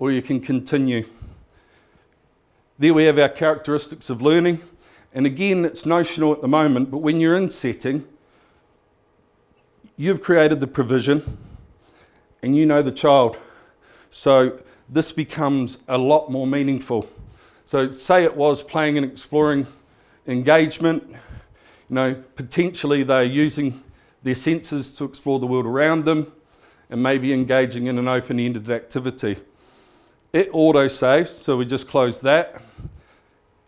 or you can continue. There we have our characteristics of learning. And again, it's notional at the moment, but when you're in setting, you've created the provision and you know the child. So this becomes a lot more meaningful. So say it was playing and exploring engagement, potentially they're using their senses to explore the world around them and maybe engaging in an open-ended activity. It auto-saves, so we just close that.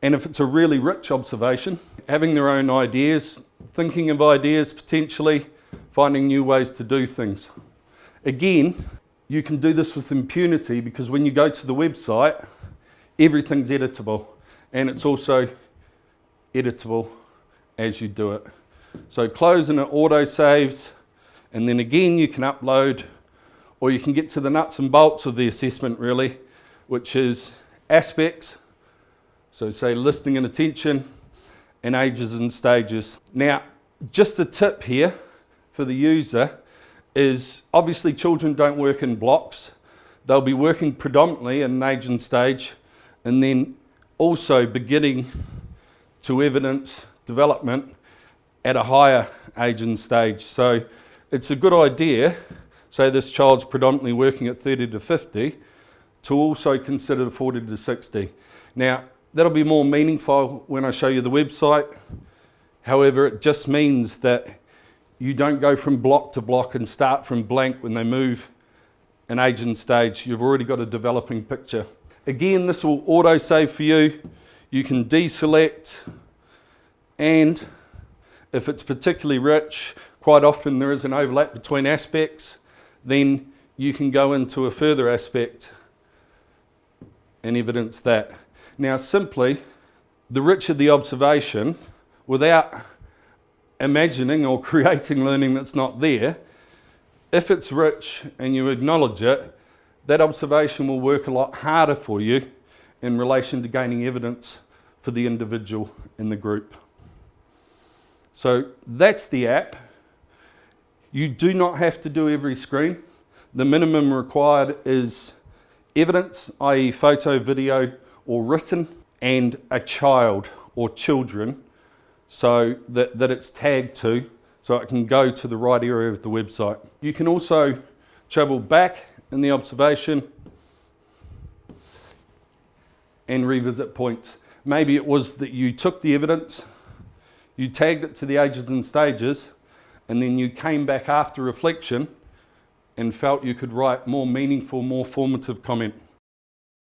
And if it's a really rich observation, having their own ideas, thinking of ideas potentially, finding new ways to do things. Again, you can do this with impunity because when you go to the website, everything's editable, and it's also editable as you do it. So close and it auto-saves, and then again you can upload, or you can get to the nuts and bolts of the assessment really, which is aspects. So say listening and attention, and ages and stages. Now, just a tip here for the user is obviously children don't work in blocks. They'll be working predominantly in an age and stage, and then also beginning to evidence development at a higher age and stage. So it's a good idea, say this child's predominantly working at 30 to 50, to also consider the 40 to 60. Now, that'll be more meaningful when I show you the website. However, it just means that you don't go from block to block and start from blank when they move an age and stage. You've already got a developing picture. Again, this will auto-save for you. You can deselect, and if it's particularly rich, quite often there is an overlap between aspects, then you can go into a further aspect and evidence that. Now simply, the richer the observation, without imagining or creating learning that's not there, if it's rich and you acknowledge it, that observation will work a lot harder for you in relation to gaining evidence for the individual in the group. So that's the app. You do not have to do every screen. The minimum required is evidence, i.e. photo, video, or written, and a child or children, so that it's tagged to, so it can go to the right area of the website. You can also travel back in the observation and revisit points. Maybe it was that you took the evidence, you tagged it to the ages and stages, and then you came back after reflection and felt you could write more meaningful, more formative comment.